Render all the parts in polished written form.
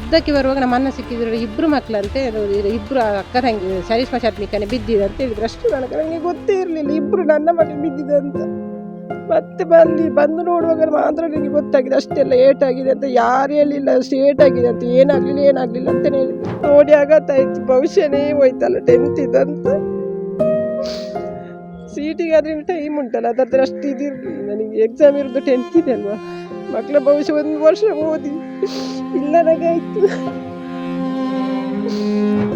ಅರ್ಧಕ್ಕೆ ಬರುವಾಗ ನಮ್ಮ ಅಣ್ಣ ಸಿಕ್ಕಿದ್ರು, ಇಬ್ಬರು ಮಕ್ಕಳಂತೆ, ಇಬ್ಬರು ಅಕ್ಕ ತಂಗಿ ಚರಿಷ್ಮಾ ಶರ್ಮಿಕನೇ ಬಿದ್ದಿದೆ ಅಂತ ಹೇಳಿದ್ರು. ಅಷ್ಟು ನನಗೆ ಗೊತ್ತೇ ಇರಲಿಲ್ಲ ಇಬ್ಬರು ನನ್ನ ಮಕ್ಕಳು ಬಿದ್ದಿದೆ ಅಂತ. ಮತ್ತೆ ಬಂದು ನೋಡುವಾಗ ಮಾತ್ರ ನನಗೆ ಗೊತ್ತಾಗಿದೆ ಅಷ್ಟೆಲ್ಲ ಏಟಾಗಿದೆ ಅಂತ. ಯಾರು ಹೇಳಿಲ್ಲ ಅಷ್ಟು ಏಟಾಗಿದೆ ಅಂತ, ಏನಾಗಲಿಲ್ಲ ಅಂತ ಹೇಳಿದ್ರು. ನೋಡಿ ಆಗತ್ತಾಯ್ತು, ಭವಿಷ್ಯನೇ ಹೋಯ್ತಲ್ಲ, 10th ಇದಂತ. ಸೀಟಿಗೆ ಅದ್ರ ಟೈಮ್ ಉಂಟಲ್ಲ, ಅದ್ರ ಅಷ್ಟು ಇದಿರಲಿಲ್ಲ ನನಗೆ. ಎಕ್ಸಾಮ್ ಇರೋದು 10th ಇದೆ ಅಲ್ವಾ, ಮಕ್ಕಳ ಭವಿಷ್ಯ 1 ವರ್ಷ ಓದಿ ಇಲ್ಲ ನನಗಾಯ್ತು.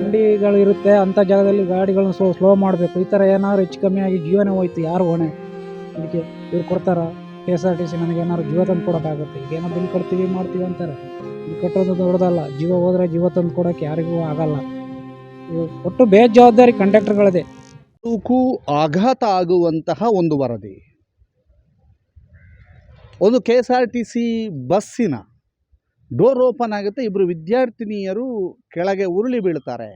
ಗಾಡಿಗಳು ಇರುತ್ತೆ ಅಂಥ ಜಾಗದಲ್ಲಿ ಗಾಡಿಗಳನ್ನ ಸ್ಲೋ ಮಾಡಬೇಕು. ಈ ಥರ ಏನಾದ್ರು ಹೆಚ್ಚು ಕಮ್ಮಿ ಆಗಿ ಜೀವನ ಹೋಯ್ತು, ಯಾರು ಹೊಣೆ? ಇದಕ್ಕೆ ಇವ್ರು ಕೊಡ್ತಾರ? KSRTC ನನಗೆ ಏನಾದ್ರು ಜೀವ ತಂದು ಕೊಡೋಕ್ಕಾಗುತ್ತೆ? ಈಗ ಏನೋ ಬಿಲ್ ಕೊಡ್ತೀವಿ ಮಾಡ್ತೀವಿ ಅಂತಾರೆ, ಇದು ಕಟ್ಟೋದು ದೊಡ್ಡದಲ್ಲ. ಜೀವ ಹೋದರೆ ಜೀವ ತಂದು ಕೊಡೋಕ್ಕೆ ಯಾರಿಗೂ ಆಗಲ್ಲ. ಇದು ಒಟ್ಟು ಬೇಜವಾಬ್ದಾರಿ ಕಂಡಕ್ಟರ್ಗಳದೇ. ಆಘಾತ ಆಗುವಂತಹ ಒಂದು ವರದಿ. ಒಂದು KSRTC ಬಸ್ಸಿನ ಡೋರ್ ಓಪನ್ ಆಗುತ್ತೆ, ಇಬ್ಬರು ವಿದ್ಯಾರ್ಥಿನಿಯರು ಕೆಳಗೆ ಉರುಳಿ ಬೀಳ್ತಾರೆ.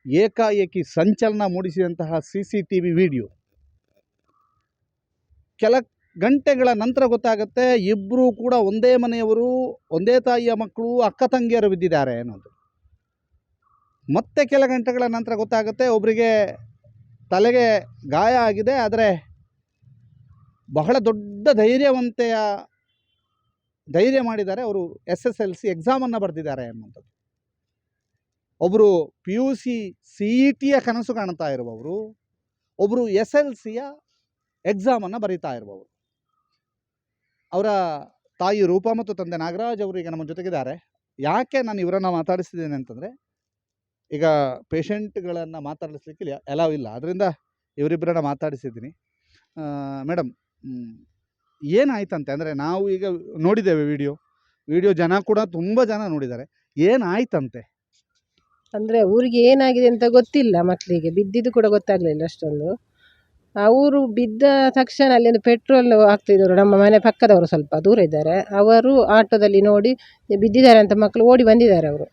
ಏಕಾಏಕಿ ಸಂಚಲನ ಮೂಡಿಸಿದಂತಹ CCTV ವಿಡಿಯೋ. ಕೆಲ ಗಂಟೆಗಳ ನಂತರ ಗೊತ್ತಾಗುತ್ತೆ ಇಬ್ಬರು ಕೂಡ ಒಂದೇ ಮನೆಯವರು, ಒಂದೇ ತಾಯಿಯ ಮಕ್ಕಳು, ಅಕ್ಕ ತಂಗಿಯರು ಬಿದ್ದಿದ್ದಾರೆ ಅನ್ನೋದು. ಮತ್ತೆ ಕೆಲ ಗಂಟೆಗಳ ನಂತರ ಗೊತ್ತಾಗುತ್ತೆ ಒಬ್ಬರಿಗೆ ತಲೆಗೆ ಗಾಯ ಆಗಿದೆ, ಆದರೆ ಬಹಳ ದೊಡ್ಡ ಧೈರ್ಯ ಮಾಡಿದ್ದಾರೆ, ಅವರು SSLC ಎಕ್ಸಾಮನ್ನು ಬರೆದಿದ್ದಾರೆ ಅನ್ನುವಂಥದ್ದು. ಒಬ್ಬರು PUC CETಯ ಕನಸು ಕಾಣ್ತಾ ಇರುವವರು, ಒಬ್ಬರು SLCಯ ಎಕ್ಸಾಮನ್ನು ಬರೀತಾ ಇರುವವರು. ಅವರ ತಾಯಿ ರೂಪಾ ಮತ್ತು ತಂದೆ ನಾಗರಾಜ್ ಅವರು ಈಗ ನಮ್ಮ ಜೊತೆಗಿದ್ದಾರೆ. ಯಾಕೆ ನಾನು ಇವರನ್ನು ಮಾತಾಡಿಸಿದ್ದೇನೆ ಅಂತಂದರೆ, ಈಗ ಪೇಷಂಟ್ಗಳನ್ನು ಮಾತಾಡಿಸ್ಲಿಕ್ಕೆ ಅಲೌ ಇಲ್ಲ, ಅದರಿಂದ ಇವರಿಬ್ಬರನ್ನ ಮಾತಾಡಿಸಿದ್ದೀನಿ. ಮೇಡಮ್, ಏನಾಯ್ತಂತೆ? ಅಂದರೆ ನಾವು ಈಗ ನೋಡಿದ್ದೇವೆ ವಿಡಿಯೋ ಜನ ಕೂಡ ತುಂಬ ಜನ ನೋಡಿದ್ದಾರೆ. ಏನಾಯ್ತಂತೆ? ಅಂದರೆ ಊರಿಗೆ ಏನಾಗಿದೆ ಅಂತ ಗೊತ್ತಿಲ್ಲ, ಮಕ್ಕಳಿಗೆ ಬಿದ್ದಿದ್ದು ಕೂಡ ಗೊತ್ತಾಗಲಿಲ್ಲ ಅಷ್ಟೊಂದು. ಅವರು ಬಿದ್ದ ತಕ್ಷಣ ಅಲ್ಲಿ ಒಂದು ಪೆಟ್ರೋಲ್ ಹಾಕ್ತಿದ್ರು, ನಮ್ಮ ಮನೆ ಪಕ್ಕದವರು ಸ್ವಲ್ಪ ದೂರ ಇದ್ದಾರೆ, ಅವರು ಆಟೋದಲ್ಲಿ ನೋಡಿ ಬಿದ್ದಿದ್ದಾರೆ ಅಂತ ಮಕ್ಕಳು ಓಡಿ ಬಂದಿದ್ದಾರೆ. ಅವರು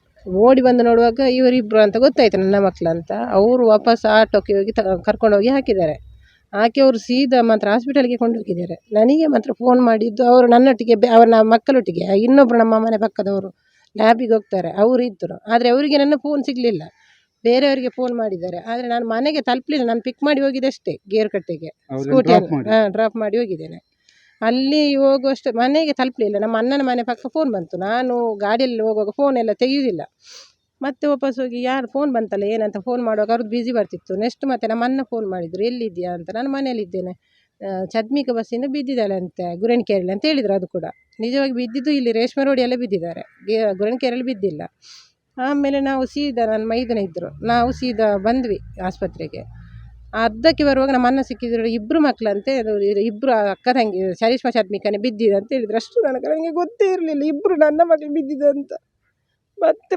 ಓಡಿ ಬಂದು ನೋಡುವಾಗ ಇವರಿಬ್ಬರು ಅಂತ ಗೊತ್ತಾಯ್ತು ನನ್ನ ಮಕ್ಕಳು ಅಂತ. ಅವರು ವಾಪಸ್ ಆಟೋಕ್ಕೆ ಹೋಗಿ ಕರ್ಕೊಂಡೋಗಿ ಹಾಕಿದ್ದಾರೆ. ಆಕೆ ಅವರು ಸೀದಾ ಮಾತ್ರ ಹಾಸ್ಪಿಟಲ್ಗೆ ಕೊಂಡು ಹೋಗಿದ್ದಾರೆ. ನನಗೆ ಮಾತ್ರ ಫೋನ್ ಮಾಡಿದ್ದು ಅವರು ನನ್ನೊಟ್ಟಿಗೆ, ಅವರ ಮಕ್ಕಳೊಟ್ಟಿಗೆ ಇನ್ನೊಬ್ಬರು ನಮ್ಮ ಮನೆ ಪಕ್ಕದವರು ಲ್ಯಾಬಿಗೆ ಹೋಗ್ತಾರೆ, ಅವರು ಇದ್ದರು. ಆದರೆ ಅವರಿಗೆ ನನ್ನ ಫೋನ್ ಸಿಗಲಿಲ್ಲ, ಬೇರೆಯವರಿಗೆ ಫೋನ್ ಮಾಡಿದ್ದಾರೆ. ಆದರೆ ನಾನು ಮನೆಗೆ ತಲುಪಲಿಲ್ಲ, ನಾನು ಪಿಕ್ ಮಾಡಿ ಹೋಗಿದೆ ಅಷ್ಟೇ, ಗೇರ್ಕಟ್ಟೆಗೆ ಸ್ಕೂಟಿಯನ್ನು ಡ್ರಾಪ್ ಮಾಡಿ ಹೋಗಿದ್ದೇನೆ. ಅಲ್ಲಿ ಹೋಗುವಷ್ಟು ಮನೆಗೆ ತಲುಪಲಿಲ್ಲ. ನಮ್ಮ ಅಣ್ಣನ ಮನೆ ಪಕ್ಕ ಫೋನ್ ಬಂತು, ನಾನು ಗಾಡಿಯಲ್ಲಿ ಹೋಗುವಾಗ ಫೋನ್ ಎಲ್ಲ ತೆಗೆಯುವುದಿಲ್ಲ. ಮತ್ತೆ ವಾಪಸ್ ಹೋಗಿ ಯಾರು ಫೋನ್ ಬಂತಲ್ಲ ಏನಂತ ಫೋನ್ ಮಾಡುವಾಗ ಅವ್ರದ್ದು ಬ್ಯುಸಿ ಬರ್ತಿತ್ತು. ನೆಕ್ಸ್ಟ್ ಮತ್ತೆ ನಮ್ಮ ಅಣ್ಣ ಫೋನ್ ಮಾಡಿದರು, ಎಲ್ಲಿದ್ದೀಯಾ ಅಂತ. ನಾನು ಮನೆಯಲ್ಲಿದ್ದೇನೆ, ಛದ್ಮಿಕ ಬಸ್ಸಿಂದ ಬಿದ್ದಿದ್ದಾಳೆ ಅಂತೆ ಗುರಣಿಕೆರೆಯಲ್ಲಿ ಅಂತ ಹೇಳಿದರು. ಅದು ಕೂಡ ನಿಜವಾಗಿ ಬಿದ್ದಿದ್ದು ಇಲ್ಲಿ ರೇಷ್ಮೆ ರೋಡಿಯಲ್ಲೇ ಬಿದ್ದಿದ್ದಾರೆ, ಗುರಣಿಕೆರೆಯಲ್ಲಿ ಬಿದ್ದಿಲ್ಲ. ಆಮೇಲೆ ನಾವು ಸೀದಾ ನನ್ನ ಮೈದನ ಇದ್ದರು, ನಾವು ಸೀದಾ ಬಂದ್ವಿ ಆಸ್ಪತ್ರೆಗೆ. ಅರ್ಧಕ್ಕೆ ಬರುವಾಗ ನಮ್ಮ ಅಣ್ಣ ಸಿಕ್ಕಿದ್ರು, ಇಬ್ಬರು ಮಕ್ಕಳಂತೆ, ಇಬ್ಬರು ಅಕ್ಕ ತಂಗಿ ಚರಿಷ್ಮಾ ಶರ್ಮಿಕನೇ ಬಿದ್ದಿದೆ ಅಂತ ಹೇಳಿದ್ರು. ಅಷ್ಟು ನನಗೆ ಗೊತ್ತೇ ಇರಲಿಲ್ಲ ಇಬ್ಬರು ನನ್ನ ಮಕ್ಕಳು ಬಿದ್ದಿದೆ ಅಂತ. ಮತ್ತೆ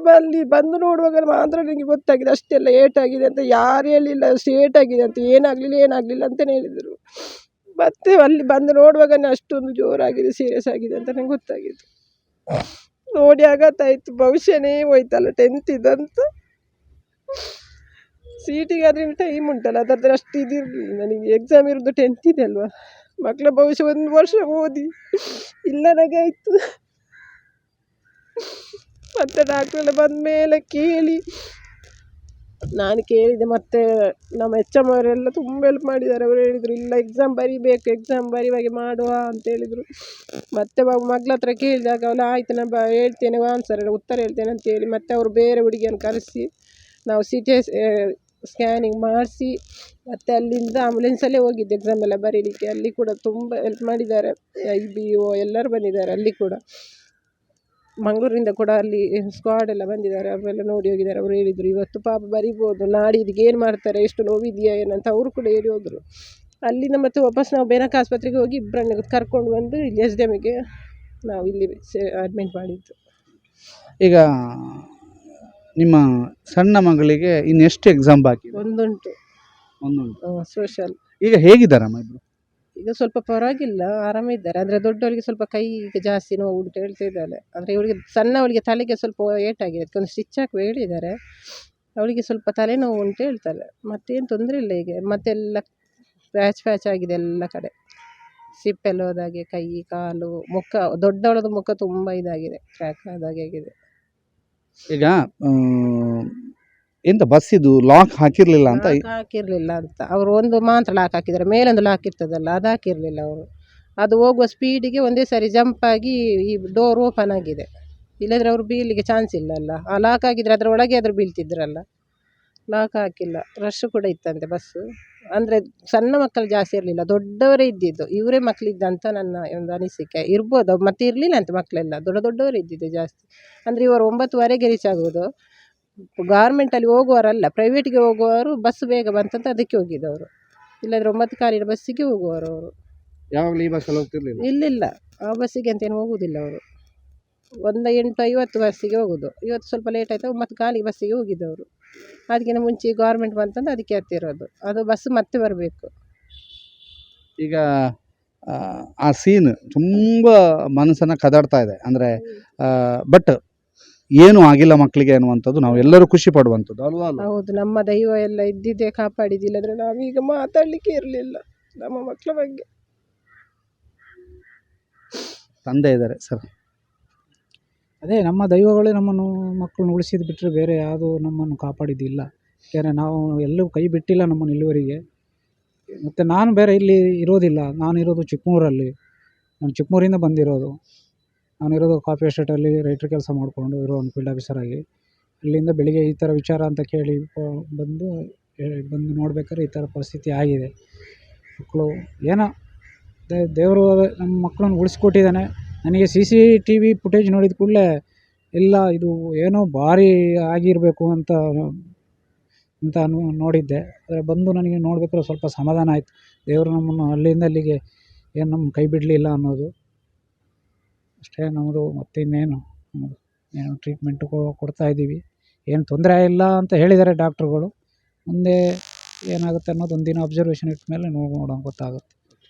ಬಂದು ನೋಡುವಾಗ ಮಾತ್ರ ನನಗೆ ಗೊತ್ತಾಗಿದೆ ಅಷ್ಟೆಲ್ಲ ಏಟಾಗಿದೆ ಅಂತ. ಯಾರು ಹೇಳಿಲ್ಲ ಅಷ್ಟು ಏಟಾಗಿದೆ ಅಂತ, ಏನಾಗಲಿಲ್ಲ ಅಂತಲೇ ಹೇಳಿದರು. ಮತ್ತೆ ಅಲ್ಲಿ ಬಂದು ನೋಡುವಾಗ ಅಷ್ಟೊಂದು ಜೋರಾಗಿದೆ, ಸೀರಿಯಸ್ ಆಗಿದೆ ಅಂತ ನನಗೆ ಗೊತ್ತಾಗಿತ್ತು. ನೋಡಿ ಆಗತ್ತಾಯ್ತು, ಭವಿಷ್ಯನೇ ಹೋಯ್ತಲ್ಲ, 10th ಇದಂತ. ಸೀಟಿಗೆ ಅದ್ರ ಟೈಮ್ ಉಂಟಲ್ಲ, ಅದ್ರ ಅಷ್ಟು ಇದಿರಲಿಲ್ಲ ನನಗೆ. ಎಕ್ಸಾಮ್ ಇರೋದು 10th ಇದೆ ಅಲ್ವಾ, ಮಕ್ಕಳ ಭವಿಷ್ಯ 1 ವರ್ಷ ಓದಿ ಇಲ್ಲ ನನಗಾಯ್ತು. ಮತ್ತೆ ಡಾಕ್ಟ್ರೆಲ್ಲ ಬಂದ ಮೇಲೆ ನಾನು ಕೇಳಿದೆ, ಮತ್ತೆ ನಮ್ಮ HM ಅವರೆಲ್ಲ ತುಂಬ ಹೆಲ್ಪ್ ಮಾಡಿದ್ದಾರೆ. ಅವರು ಹೇಳಿದರು ಇಲ್ಲ ಎಕ್ಸಾಮ್ ಬರಿಬೇಕು, ಎಕ್ಸಾಮ್ ಬರಿವಾಗೆ ಮಾಡುವ ಅಂತ ಹೇಳಿದರು. ಮತ್ತೆ ಮಗಳ ಹತ್ರ ಕೇಳಿದಾಗ ಅವಳು ಆಯ್ತು ನಾನು ಹೇಳ್ತೇನೆ, ಆನ್ಸರ್ ಉತ್ತರ ಹೇಳ್ತೇನೆ ಅಂತೇಳಿ ಮತ್ತೆ ಅವರು ಬೇರೆ ಹುಡುಗಿಯನ್ನು ಕರೆಸಿ ನಾವು CT ಸ್ಕ್ಯಾನಿಂಗ್ ಮಾಡಿಸಿ ಮತ್ತೆ ಅಲ್ಲಿಂದ ಆಂಬುಲೆನ್ಸಲ್ಲೇ ಹೋಗಿದ್ದು ಎಕ್ಸಾಮ್ ಎಲ್ಲ ಬರೀಲಿಕ್ಕೆ. ಅಲ್ಲಿ ಕೂಡ ತುಂಬ ಹೆಲ್ಪ್ ಮಾಡಿದ್ದಾರೆ, IBO ಎಲ್ಲರೂ ಬಂದಿದ್ದಾರೆ. ಅಲ್ಲಿ ಕೂಡ ಮಂಗಳೂರಿಂದ ಕೂಡ ಅಲ್ಲಿ ಸ್ಕ್ವಾಡ್ ಎಲ್ಲ ಬಂದಿದ್ದಾರೆ, ಅವರೆಲ್ಲ ನೋಡಿ ಹೋಗಿದ್ದಾರೆ. ಅವರು ಹೇಳಿದರು ಇವತ್ತು ಪಾಪ ಬರಿಬೋದು, ನಾಡಿದ್ದಿಗೆ ಏನು ಮಾಡ್ತಾರೆ, ಎಷ್ಟು ನೋವಿದೆಯಾ ಏನಂತ ಅವರು ಕೂಡ ಹೇಳಿ ಹೋದರು. ಅಲ್ಲಿಂದ ಮತ್ತೆ ವಾಪಸ್ ನಾವು ಬೇನಕ ಆಸ್ಪತ್ರೆಗೆ ಹೋಗಿ ಇಬ್ಬರನ್ನು ಕರ್ಕೊಂಡು ಬಂದು ಇಲ್ಲಿ SDMಗೆ ನಾವು ಇಲ್ಲಿ ಅಡ್ಮಿಟ್ ಮಾಡಿದ್ದು. ಈಗ ನಿಮ್ಮ ಸಣ್ಣ ಮಗಳಿಗೆ ಇನ್ನೆಷ್ಟು ಎಕ್ಸಾಮ್ ಬಾಕಿ? ಒಂದುಂಟು ಸೋಷಲ್. ಈಗ ಹೇಗಿದ್ದಾರಮ್ಮ ಇಬ್ಬರು? ಈಗ ಸ್ವಲ್ಪ ಪರವಾಗಿಲ್ಲ, ಆರಾಮಿದ್ದಾರೆ. ಅಂದರೆ ದೊಡ್ಡವಳಿಗೆ ಸ್ವಲ್ಪ ಕೈಗೆ ಜಾಸ್ತಿ ನೋವು ಉಂಟು ಹೇಳ್ತಾ ಇದ್ದಾಳೆ. ಅಂದರೆ ಇವಳಿಗೆ ಸಣ್ಣವಳಿಗೆ ತಲೆಗೆ ಸ್ವಲ್ಪ ಏಟಾಗಿದೆ, ಅದಕ್ಕೊಂದು ಸ್ಟಿಚ್ ಹಾಕಿ ಹೇಳಿದ್ದಾರೆ. ಅವಳಿಗೆ ಸ್ವಲ್ಪ ತಲೆನೋವು ಉಂಟು ಹೇಳ್ತಾಳೆ, ಮತ್ತೇನು ತೊಂದರೆ ಇಲ್ಲ. ಈಗ ಮತ್ತೆಲ್ಲ ಪ್ಯಾಚ್ ಆಗಿದೆ ಎಲ್ಲ ಕಡೆ. ಸಿಪ್ಪೆಲ್ಲ ಹೋದಾಗೆ ಕೈ ಕಾಲು ಮುಖ, ದೊಡ್ಡವಳದು ಮುಖ ತುಂಬ ಇದಾಗಿದೆ, ಕ್ರ್ಯಾಕ್ ಆದಾಗೆ ಆಗಿದೆ. ಈಗ ಎಂತ ಬಸ್ ಇದು ಲಾಕ್ ಹಾಕಿರ್ಲಿಲ್ಲ ಅಂತ ಲಾಕ್ ಹಾಕಿರ್ಲಿಲ್ಲ ಅಂತ ಅವರು ಒಂದು ಮಾತ್ರ ಲಾಕ್ ಹಾಕಿದ್ದಾರೆ, ಮೇಲೊಂದು ಲಾಕ್ ಇರ್ತದಲ್ಲ ಅದು ಹಾಕಿರಲಿಲ್ಲ ಅವರು. ಅದು ಹೋಗುವ ಸ್ಪೀಡಿಗೆ ಒಂದೇ ಸಾರಿ ಜಂಪ್ ಆಗಿ ಈ ಡೋರ್ ಓಪನ್ ಆಗಿದೆ. ಇಲ್ಲದ್ರೆ ಅವರು ಬೀಳಲಿಕ್ಕೆ ಚಾನ್ಸ್ ಇಲ್ಲಲ್ಲ. ಆ ಲಾಕ್ ಆಗಿದ್ರೆ ಅದರ ಒಳಗೆ ಆದರೂ ಬೀಳ್ತಿದ್ರಲ್ಲ. ಲಾಕ್ ಹಾಕಿಲ್ಲ. ರಶ್ ಕೂಡ ಇತ್ತಂತೆ ಬಸ್ಸು. ಅಂದರೆ ಸಣ್ಣ ಮಕ್ಕಳು ಜಾಸ್ತಿ ಇರಲಿಲ್ಲ, ದೊಡ್ಡವರೇ ಇದ್ದಿದ್ದು. ಇವರೇ ಮಕ್ಕಳಿದ್ದಂತ ನನ್ನ ಒಂದು ಅನಿಸಿಕೆ. ಇರ್ಬೋದು, ಮತ್ತೆ ಇರಲಿಲ್ಲ ಅಂತ ಮಕ್ಕಳೆಲ್ಲ ದೊಡ್ಡವರೇ ಇದ್ದಿದ್ದು ಜಾಸ್ತಿ. ಅಂದರೆ ಇವರು 9:30ಗೆ ರೀಚ್ ಆಗೋದು. ಗಾರ್ಮೆಂಟಲ್ಲಿ ಹೋಗುವವರಲ್ಲ, ಪ್ರೈವೇಟ್ಗೆ ಹೋಗುವವರು ಬಸ್ ಬೇಗ ಬಂತಂತ ಅದಕ್ಕೆ ಹೋಗಿದ್ದವರು. ಇಲ್ಲಾಂದರೆ 9:15 ಬಸ್ಸಿಗೆ ಹೋಗುವವರು ಅವರು. ಯಾವಾಗಲೂ ಈ ಬಸ್ಸಲ್ಲಿ ಹೋಗ್ತಿರ್ಲಿಲ್ಲ. ಇಲ್ಲಿಲ್ಲ, ಆ ಬಸ್ಸಿಗೆ ಅಂತೇನು ಹೋಗುವುದಿಲ್ಲ ಅವರು. 8:50 ಬಸ್ಸಿಗೆ ಹೋಗೋದು. ಇವತ್ತು ಸ್ವಲ್ಪ ಲೇಟ್ ಆಯಿತು, 9:15 ಬಸ್ಸಿಗೆ ಹೋಗಿದ್ದವರು. ಅದಕ್ಕಿಂತ ಮುಂಚೆ ಗೌರ್ಮೆಂಟ್ ಬಂತಂದು ಅದಕ್ಕೆ ಹತ್ತಿರೋದು. ಅದು ಬಸ್ ಮತ್ತೆ ಬರಬೇಕು. ಈಗ ಆ ಸೀನ್ ತುಂಬ ಮನಸ್ಸನ್ನು ಕದಡ್ತಾ ಇದೆ. ಅಂದರೆ ಬಟ್ ಏನೂ ಆಗಿಲ್ಲ ಮಕ್ಕಳಿಗೆ ಅನ್ನುವಂಥದ್ದು ನಾವು ಎಲ್ಲರೂ ಖುಷಿ ಪಡುವಂಥದ್ದು ಅಲ್ವಾ? ಹೌದು, ನಮ್ಮ ದೈವ ಎಲ್ಲ ಇದ್ದಿದ್ದೇ ಕಾಪಾಡಿದಿಲ್ಲದ್ರೆ ನಾವೀಗ ಮಾತಾಡಲಿಕ್ಕೆ ಇರಲಿಲ್ಲ ನಮ್ಮ ಮಕ್ಕಳ ಬಗ್ಗೆ. ತಂದೆ ಇದ್ದಾರೆ ಸರ್. ಅದೇ ನಮ್ಮ ದೈವಗಳೇ ನಮ್ಮನ್ನು ಮಕ್ಕಳನ್ನ ಉಳಿಸಿದ್ದು ಬಿಟ್ಟರೆ ಬೇರೆ ಯಾವುದು ನಮ್ಮನ್ನು ಕಾಪಾಡಿದ್ದಿಲ್ಲ. ಯಾಕೆಂದರೆ ನಾವು ಎಲ್ಲೂ ಕೈ ಬಿಟ್ಟಿಲ್ಲ ನಮ್ಮನ್ನು ಇಲ್ಲಿವರೆಗೆ. ಮತ್ತು ನಾನು ಬೇರೆ ಇಲ್ಲಿ ಇರೋದಿಲ್ಲ, ನಾನಿರೋದು ಚಿಕ್ಕಮೂರಲ್ಲಿ. ನಾನು ಚಿಕ್ಕಮೂರಿಂದ ಬಂದಿರೋದು. ನಾನಿರೋದು ಕಾಫಿ ಎಸ್ಟೇಟಲ್ಲಿ ರೈಟ್ರ್ ಕೆಲಸ ಮಾಡಿಕೊಂಡು ಇರೋ ಒಂದು ಫೀಲ್ಡ್ ಆಫೀಸರಾಗಿ. ಅಲ್ಲಿಂದ ಬೆಳಿಗ್ಗೆ ಈ ಥರ ವಿಚಾರ ಅಂತ ಕೇಳಿ ಬಂದು ನೋಡ್ಬೇಕಾದ್ರೆ ಈ ಥರ ಪರಿಸ್ಥಿತಿ ಆಗಿದೆ. ಮಕ್ಕಳು ಏನೋ ದೇವರು ನಮ್ಮ ಮಕ್ಕಳನ್ನು ಉಳಿಸ್ಕೊಟ್ಟಿದ್ದಾನೆ. ನನಗೆ CCTV ಫುಟೇಜ್ ನೋಡಿದ ಕೂಡಲೇ ಇಲ್ಲ ಇದು ಏನೋ ಭಾರಿ ಆಗಿರಬೇಕು ಅಂತ ನೋಡಿದ್ದೆ. ಆದರೆ ಬಂದು ನನಗೆ ನೋಡಬೇಕಾದ್ರೆ ಸ್ವಲ್ಪ ಸಮಾಧಾನ ಆಯಿತು. ದೇವರು ನಮ್ಮನ್ನು ಅಲ್ಲಿಂದ ಅಲ್ಲಿಗೆ ಏನು ನಮ್ಮ ಕೈ ಬಿಡಲಿಲ್ಲ ಅನ್ನೋದು ಅಷ್ಟೇ ನಮ್ಮದು. ಮತ್ತು ಇನ್ನೇನು ಏನು ಟ್ರೀಟ್ಮೆಂಟು ಕೊಡ್ತಾ ಇದ್ದೀವಿ, ಏನು ತೊಂದರೆ ಇಲ್ಲ ಅಂತ ಹೇಳಿದ್ದಾರೆ ಡಾಕ್ಟ್ರುಗಳು. ಮುಂದೆ ಏನಾಗುತ್ತೆ ಅನ್ನೋದು ಒಂದಿನ ಅಬ್ಸರ್ವೇಷನ್ ಇಟ್ಟ ಮೇಲೆ ನೋಡೋಣ ಗೊತ್ತಾಗುತ್ತೆ.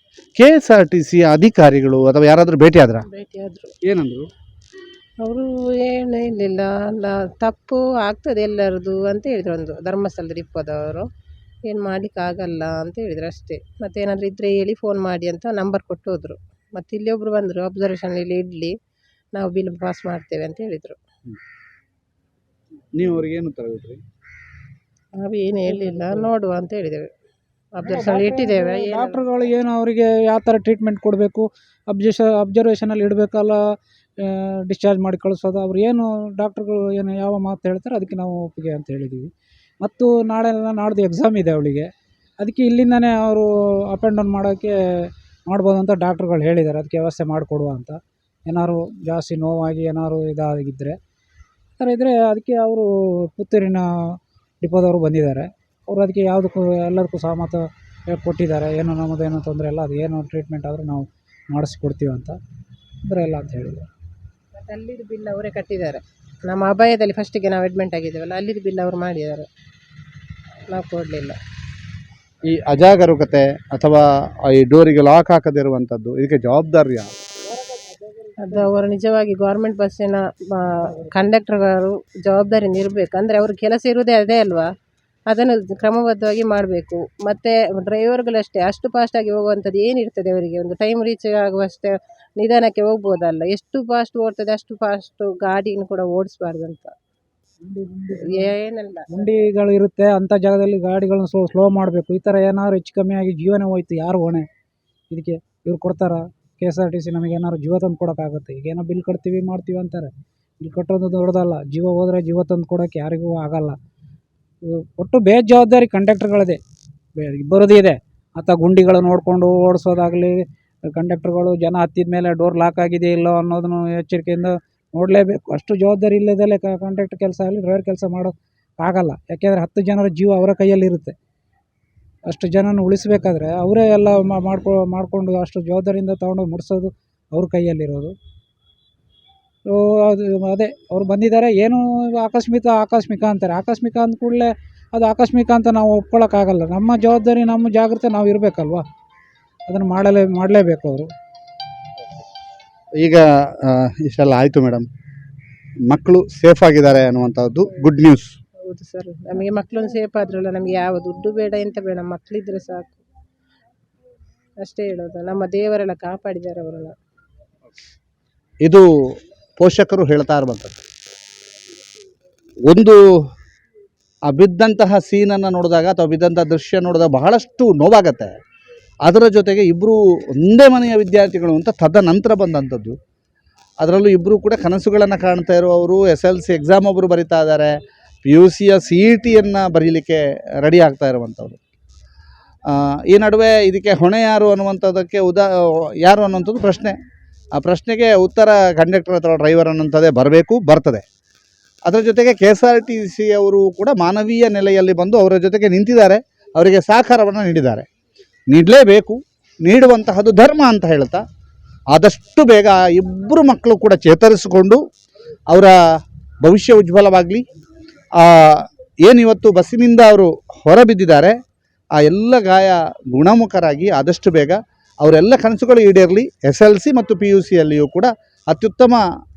KSRTC ಅಧಿಕಾರಿಗಳು ಅಥವಾ ಯಾರಾದರೂ ಭೇಟಿಯಾದ್ರ? ಭೇಟಿಯಾದರು. ಏನಂದ್ರು? ಅವರು ಏನು ಹೇಳಿಲ್ಲ, ಅಲ್ಲ ತಪ್ಪು ಆಗ್ತದೆ ಎಲ್ಲರದು ಅಂತ ಹೇಳಿದರು. ಒಂದು ಧರ್ಮಸ್ಥಳದ ಡಿಪ್ಪೋದವರು ಏನು ಮಾಡಲಿಕ್ಕಾಗಲ್ಲ ಅಂತ ಹೇಳಿದರು ಅಷ್ಟೇ. ಮತ್ತೇನಾದರೂ ಇದ್ದರೆ ಹೇಳಿ ಫೋನ್ ಮಾಡಿ ಅಂತ ನಂಬರ್ ಕೊಟ್ಟು ಹೋದರು. ಮತ್ತು ಇಲ್ಲಿ ಒಬ್ಬರು ಬಂದರು, ಅಬ್ಸರ್ವೇಷನಲ್ಲಿ ಇಡಲಿ, ನಾವು ಬಿಲ್ ಪಾಸ್ ಮಾಡ್ತೇವೆ ಅಂತ ಹೇಳಿದರು. ನೀವು ಅವ್ರಿಗೆ ಏನು ಉತ್ತರ ಕೊಟ್ರಿ? ನಾವೇನು ಹೇಳಿಲ್ಲ, ನೋಡುವ ಅಂತ ಹೇಳಿದ್ದೇವೆ. ಅಬ್ಸರ್ವೇಷನ್ ಇಟ್ಟಿದ್ದೇವೆ. ಡಾಕ್ಟ್ರುಗಳು ಏನು ಅವರಿಗೆ ಯಾವ ಥರ ಟ್ರೀಟ್ಮೆಂಟ್ ಕೊಡಬೇಕು, ಅಬ್ಸರ್ವೇಷನಲ್ಲಿ ಇಡಬೇಕಲ್ಲ, ಡಿಸ್ಚಾರ್ಜ್ ಮಾಡಿ ಕಳಿಸೋದು, ಅವ್ರು ಏನು ಡಾಕ್ಟ್ರುಗಳು ಏನು ಯಾವ ಮಾತು ಹೇಳ್ತಾರೆ ಅದಕ್ಕೆ ನಾವು ಒಪ್ಪಿಗೆ ಅಂತ ಹೇಳಿದ್ದೀವಿ. ಮತ್ತು ನಾಡ್ದು ಎಕ್ಸಾಮ್ ಇದೆ ಅವಳಿಗೆ. ಅದಕ್ಕೆ ಇಲ್ಲಿಂದನೇ ಅವರು ಅಪ್ ಆ್ಯಂಡ್ ಡೌನ್ ಮಾಡೋಕ್ಕೆ ಮಾಡ್ಬೋದು ಅಂತ ಡಾಕ್ಟ್ರುಗಳು ಹೇಳಿದ್ದಾರೆ. ಅದಕ್ಕೆ ವ್ಯವಸ್ಥೆ ಮಾಡಿಕೊಡುವ ಅಂತ. ಏನಾದ್ರು ಜಾಸ್ತಿ ನೋವಾಗಿ ಏನಾದ್ರು ಇದಾಗಿದ್ದರೆ ಆ ಥರ ಇದ್ದರೆ ಅದಕ್ಕೆ ಅವರು ಪುತ್ತೂರಿನ ಡಿಪೋದವರು ಬಂದಿದ್ದಾರೆ. ಅವರು ಅದಕ್ಕೆ ಯಾವುದಕ್ಕೂ ಎಲ್ಲದಕ್ಕೂ ಸಹಮತ ಕೊಟ್ಟಿದ್ದಾರೆ. ಏನು ನಮ್ಮದೇನೋ ತೊಂದರೆ ಇಲ್ಲ, ಅದು ಏನು ಟ್ರೀಟ್ಮೆಂಟ್ ಆದರೂ ನಾವು ಮಾಡಿಸ್ಕೊಡ್ತೀವಿ ಅಂತ ತೊಂದರೆ ಇಲ್ಲ ಅಂತ ಹೇಳಿದ್ದಾರೆ. ಮತ್ತು ಅಲ್ಲಿದ್ದು ಬಿಲ್ ಅವರೇ ಕಟ್ಟಿದ್ದಾರೆ. ನಮ್ಮ ಅಭಯದಲ್ಲಿ ಫಸ್ಟಿಗೆ ನಾವು ಅಡ್ಮಿಂಟ್ ಆಗಿದ್ದೇವಲ್ಲ, ಅಲ್ಲಿದ್ದು ಬಿಲ್ ಅವರು ಮಾಡಿದ್ದಾರೆ, ನಾವು ಕೊಡಲಿಲ್ಲ. ಈ ಅಜಾಗರೂಕತೆ ಅಥವಾ ಈ ಡೋರಿಗೆ ಲಾಕ್ ಹಾಕದಿರುವಂಥದ್ದು ಇದಕ್ಕೆ ಜವಾಬ್ದಾರಿ ಯಾರು? ಅದು ಅವರು ನಿಜವಾಗಿ ಗೌರ್ಮೆಂಟ್ ಬಸ್ಸಿನ ಕಂಡಕ್ಟರ್ಗಳು ಜವಾಬ್ದಾರಿಯಿಂದ ಇರಬೇಕು. ಅಂದರೆ ಅವ್ರ ಕೆಲಸ ಇರುವುದೇ ಅದೇ ಅಲ್ವಾ, ಅದನ್ನು ಕ್ರಮಬದ್ಧವಾಗಿ ಮಾಡಬೇಕು. ಮತ್ತು ಡ್ರೈವರ್ಗಳಷ್ಟೇ ಅಷ್ಟು ಫಾಸ್ಟಾಗಿ ಹೋಗುವಂಥದ್ದು ಏನಿರ್ತದೆ ಅವರಿಗೆ, ಒಂದು ಟೈಮ್ ರೀಚ್ ಆಗುವಷ್ಟೇ ನಿಧಾನಕ್ಕೆ ಹೋಗ್ಬೋದಲ್ಲ. ಎಷ್ಟು ಫಾಸ್ಟ್ ಓಡ್ತದೆ ಅಷ್ಟು ಫಾಸ್ಟು ಗಾಡಿಯನ್ನು ಕೂಡ ಓಡಿಸ್ಬಾರ್ದು ಅಂತ. ಏನಲ್ಲ ಗುಂಡಿಗಳು ಇರುತ್ತೆ, ಅಂಥ ಜಾಗದಲ್ಲಿ ಗಾಡಿಗಳನ್ನ ಸ್ಲೋ ಮಾಡಬೇಕು. ಈ ಥರ ಏನಾದ್ರು ಹೆಚ್ಚು ಕಮ್ಮಿ ಆಗಿ ಜೀವನ ಹೋಯ್ತು, ಯಾರು ಹೊಣೆ ಇದಕ್ಕೆ? ಇವ್ರು ಕೊಡ್ತಾರಾ? KSRTC ನಮಗೆ ಏನಾದ್ರು ಜೀವ ತಂದು ಕೊಡೋಕ್ಕಾಗುತ್ತೆ? ಈಗೇನೋ ಬಿಲ್ ಕಟ್ತೀವಿ ಮಾಡ್ತೀವಿ ಅಂತಾರೆ. ಬಿಲ್ ಕಟ್ಟೋದು ದೊಡ್ಡದಲ್ಲ, ಜೀವ ಹೋದರೆ ಜೀವ ತಂದು ಕೊಡೋಕ್ಕೆ ಯಾರಿಗೂ ಆಗಲ್ಲ. ಒಟ್ಟು ಬೇಜವಾಬ್ದಾರಿ ಕಂಡಕ್ಟರ್ಗಳದೇ ಇಬ್ಬರದೇ ಇದೆ. ಆತ ಗುಂಡಿಗಳು ನೋಡಿಕೊಂಡು ಓಡಿಸೋದಾಗಲಿ, ಕಂಡಕ್ಟರ್ಗಳು ಜನ ಹತ್ತಿದ ಮೇಲೆ ಡೋರ್ ಲಾಕ್ ಆಗಿದೆ ಇಲ್ಲೋ ಅನ್ನೋದನ್ನು ಎಚ್ಚರಿಕೆಯಿಂದ ನೋಡಲೇಬೇಕು. ಅಷ್ಟು ಜವಾಬ್ದಾರಿ ಇಲ್ಲದಲ್ಲೇ ಕಂಡಕ್ಟರ್ ಕೆಲಸ ಆಗಲಿ ಡ್ರೈವರ್ ಕೆಲಸ ಮಾಡೋಕ್ಕಾಗಲ್ಲ. ಯಾಕೆಂದರೆ 10 ಜನರ ಜೀವ ಅವರ ಕೈಯಲ್ಲಿರುತ್ತೆ. ಅಷ್ಟು ಜನನ ಉಳಿಸಬೇಕಾದ್ರೆ ಅವರೇ ಎಲ್ಲ ಮಾಡಿಕೊಂಡು ಅಷ್ಟು ಜವಾಬ್ದಾರಿಯಿಂದ ತೊಗೊಂಡೋಗಿ ಮುಡಿಸೋದು ಅವ್ರ ಕೈಯಲ್ಲಿರೋದು. ಅದು ಅದೇ ಅವ್ರು ಬಂದಿದ್ದಾರೆ, ಏನು ಆಕಸ್ಮಿಕ ಅಂತಾರೆ. ಆಕಸ್ಮಿಕ ಅಂದ ಕೂಡಲೇ ಅದು ಆಕಸ್ಮಿಕ ಅಂತ ನಾವು ಒಪ್ಕೊಳ್ಳೋಕ್ಕಾಗಲ್ಲ. ನಮ್ಮ ಜವಾಬ್ದಾರಿ ನಮ್ಮ ಜಾಗ್ರತೆ ನಾವು ಇರಬೇಕಲ್ವ, ಅದನ್ನು ಮಾಡಲೇಬೇಕು ಅವರು. ಈಗ ಇಷ್ಟೆಲ್ಲ ಆಯಿತು ಮೇಡಮ್, ಮಕ್ಕಳು ಸೇಫ್ ಆಗಿದ್ದಾರೆ ಅನ್ನುವಂಥದ್ದು ಗುಡ್ ನ್ಯೂಸ್. ಹೌದು ಸರ್, ನಮಗೆ ಮಕ್ಕಳೊಂದು ಸೇಫ್ ಆದ್ರಲ್ಲ, ನಮಗೆ ಯಾವ ದುಡ್ಡು ಬೇಡ ಎಂತ ಬೇಡ, ಮಕ್ಕಳಿದ್ರೆ ಸಾಕು. ಅಷ್ಟೇ ಹೇಳೋದು. ನಮ್ಮ ದೇವರೆಲ್ಲ ಕಾಪಾಡಿದ್ದಾರೆ ಅವರನ್ನ. ಇದು ಪೋಷಕರು ಹೇಳ್ತಾ ಇರುವಂಥದ್ದು. ಒಂದು ಆ ಬಿದ್ದಂತಹ ಸೀನನ್ನು ನೋಡಿದಾಗ ಅಥವಾ ಬಿದ್ದಂತಹ ದೃಶ್ಯ ನೋಡಿದಾಗ ಬಹಳಷ್ಟು ನೋವಾಗತ್ತೆ. ಅದರ ಜೊತೆಗೆ ಇಬ್ಬರು ಒಂದೇ ಮನೆಯ ವಿದ್ಯಾರ್ಥಿಗಳು ಅಂತ ತದನಂತರ ಬಂದಂಥದ್ದು. ಅದರಲ್ಲೂ ಇಬ್ಬರು ಕೂಡ ಕನಸುಗಳನ್ನು ಕಾಣ್ತಾ ಇರುವವರು. SLC ಎಕ್ಸಾಮ್ ಒಬ್ಬರು ಬರಿತಾ ಇದ್ದಾರೆ, PUCಯ CETಯನ್ನು ಬರೀಲಿಕ್ಕೆ ರೆಡಿ ಆಗ್ತಾ ಇರುವಂಥವ್ರು. ಈ ನಡುವೆ ಇದಕ್ಕೆ ಹೊಣೆ ಯಾರು ಅನ್ನುವಂಥದ್ದಕ್ಕೆ ಯಾರು ಅನ್ನುವಂಥದ್ದು ಪ್ರಶ್ನೆ. ಆ ಪ್ರಶ್ನೆಗೆ ಉತ್ತರ ಕಂಡಕ್ಟರ್ ಅಥವಾ ಡ್ರೈವರ್ ಅನ್ನೋಂಥದ್ದೇ ಬರ್ತದೆ. ಅದರ ಜೊತೆಗೆ KSRTC ಅವರು ಕೂಡ ಮಾನವೀಯ ನೆಲೆಯಲ್ಲಿ ಬಂದು ಅವರ ಜೊತೆಗೆ ನಿಂತಿದ್ದಾರೆ, ಅವರಿಗೆ ಸಹಕಾರವನ್ನು ನೀಡಿದ್ದಾರೆ. ನೀಡಲೇಬೇಕು, ನೀಡುವಂತಹದ್ದು ಧರ್ಮ ಅಂತ ಹೇಳ್ತಾ ಆದಷ್ಟು ಬೇಗ ಇಬ್ಬರು ಮಕ್ಕಳು ಕೂಡ ಚೇತರಿಸಿಕೊಂಡು ಅವರ ಭವಿಷ್ಯ ಉಜ್ವಲವಾಗಲಿ. ಏನಿವತ್ತು ಬಸ್ಸಿನಿಂದ ಅವರು ಹೊರಬಿದ್ದಿದ್ದಾರೆ ಆ ಎಲ್ಲ ಗಾಯ ಗುಣಮುಖರಾಗಿ ಆದಷ್ಟು ಬೇಗ ಅವರೆಲ್ಲ ಕನಸುಗಳು ಈಡೇರಲಿ. SLC ಮತ್ತು PUCಯಲ್ಲಿಯೂ ಕೂಡ ಅತ್ಯುತ್ತಮ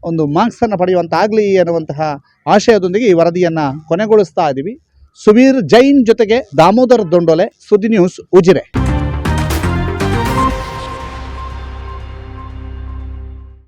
ಒಂದು ಮಾರ್ಕ್ಸನ್ನು ಪಡೆಯುವಂತಾಗಲಿ ಅನ್ನುವಂತಹ ಆಶಯದೊಂದಿಗೆ ಈ ವರದಿಯನ್ನು ಕೊನೆಗೊಳಿಸ್ತಾ ಇದ್ದೀವಿ. ಸುವೀರ್ ಜೈನ್ ಜೊತೆಗೆ ದಾಮೋದರ್ ದೊಂಡೋಲೆ, ಸುದ್ದಿ ನ್ಯೂಸ್, ಉಜಿರೆ.